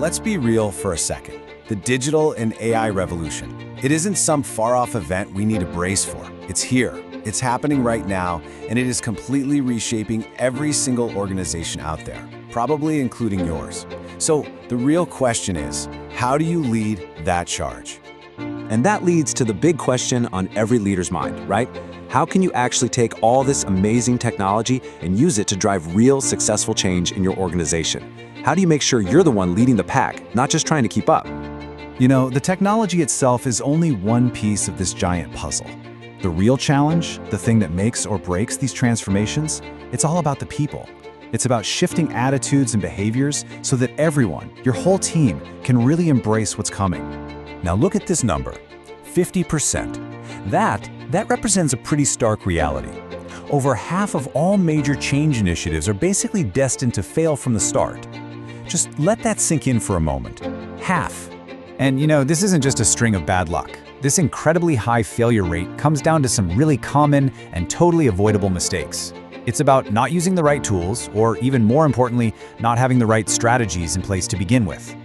let's be real for a second. The digital and AI revolution. It isn't some far-off event we need to brace for. It's here. It's happening right now, and it is completely reshaping every single organization out there, probably including yours. So the real question is, how do you lead that charge? And that leads to the big question on every leader's mind, right? How can you actually take all this amazing technology and use it to drive real successful change in your organization? How do you make sure you're the one leading the pack, not just trying to keep up? You know, the technology itself is only one piece of this giant puzzle. The real challenge, the thing that makes or breaks these transformations, it's all about the people. It's about shifting attitudes and behaviors so that everyone, your whole team, can really embrace what's coming. Now look at this number, 50%. That represents a pretty stark reality. Over half of all major change initiatives are basically destined to fail from the start. Just let that sink in for a moment. Half. And you know, this isn't just a string of bad luck. This incredibly high failure rate comes down to some really common and totally avoidable mistakes. It's about not using the right tools, or even more importantly, not having the right strategies in place to begin with.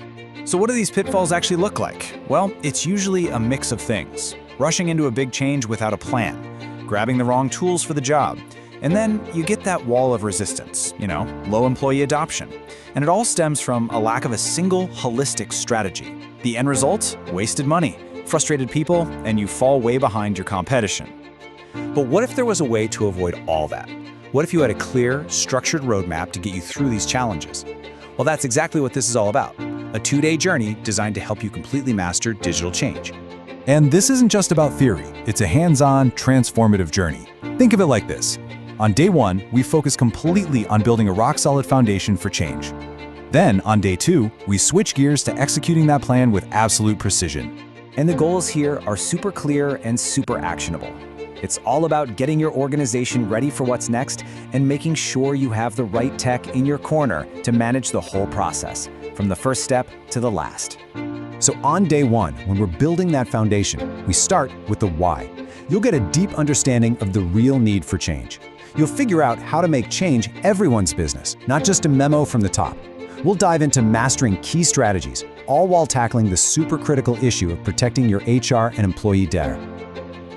So what do these pitfalls actually look like? Well, it's usually a mix of things. Rushing into a big change without a plan, grabbing the wrong tools for the job, and then you get that wall of resistance, low employee adoption. And it all stems from a lack of a single holistic strategy. The end result? Wasted money, frustrated people, and you fall way behind your competition. But what if there was a way to avoid all that? What if you had a clear, structured roadmap to get you through these challenges? Well, that's exactly what this is all about. A 2-day journey designed to help you completely master digital change. And this isn't just about theory. It's a hands-on, transformative journey. Think of it like this. On day 1, we focus completely on building a rock-solid foundation for change. Then, on day 2, we switch gears to executing that plan with absolute precision. And the goals here are super clear and super actionable. It's all about getting your organization ready for what's next and making sure you have the right tech in your corner to manage the whole process, from the first step to the last. So on day 1, when we're building that foundation, we start with the why. You'll get a deep understanding of the real need for change. You'll figure out how to make change everyone's business, not just a memo from the top. We'll dive into mastering key strategies, all while tackling the super critical issue of protecting your HR and employee data.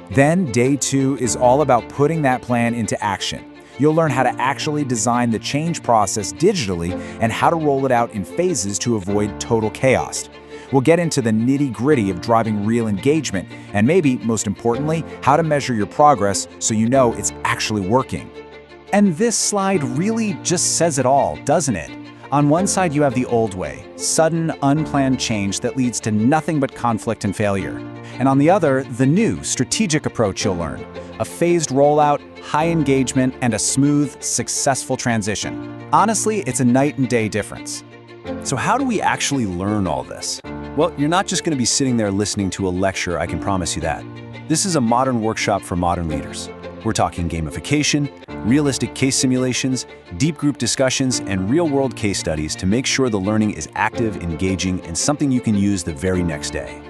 Then day 2 is all about putting that plan into action. You'll learn how to actually design the change process digitally and how to roll it out in phases to avoid total chaos. We'll get into the nitty-gritty of driving real engagement and maybe, most importantly, how to measure your progress so you know it's actually working. And this slide really just says it all, doesn't it? On one side, you have the old way, sudden, unplanned change that leads to nothing but conflict and failure. And on the other, the new, strategic approach you'll learn, a phased rollout, high engagement, and a smooth, successful transition. Honestly, it's a night and day difference. So how do we actually learn all this? Well, you're not just going to be sitting there listening to a lecture, I can promise you that. This is a modern workshop for modern leaders. We're talking gamification, realistic case simulations, deep group discussions, and real-world case studies to make sure the learning is active, engaging, and something you can use the very next day.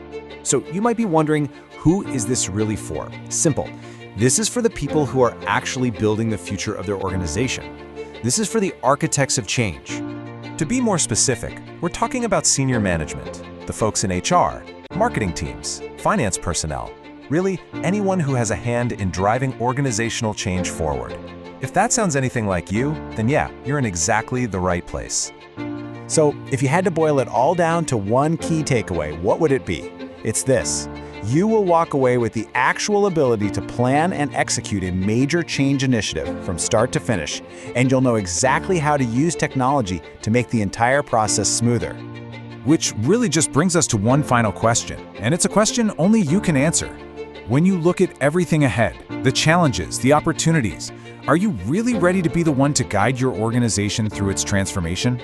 So you might be wondering, who is this really for? Simple. This is for the people who are actually building the future of their organization. This is for the architects of change. To be more specific, we're talking about senior management, the folks in HR, marketing teams, finance personnel, really anyone who has a hand in driving organizational change forward. If that sounds anything like you, then yeah, you're in exactly the right place. So if you had to boil it all down to one key takeaway, what would it be? It's this. You will walk away with the actual ability to plan and execute a major change initiative from start to finish, and you'll know exactly how to use technology to make the entire process smoother. Which really just brings us to one final question, and it's a question only you can answer. When you look at everything ahead, the challenges, the opportunities, are you really ready to be the one to guide your organization through its transformation?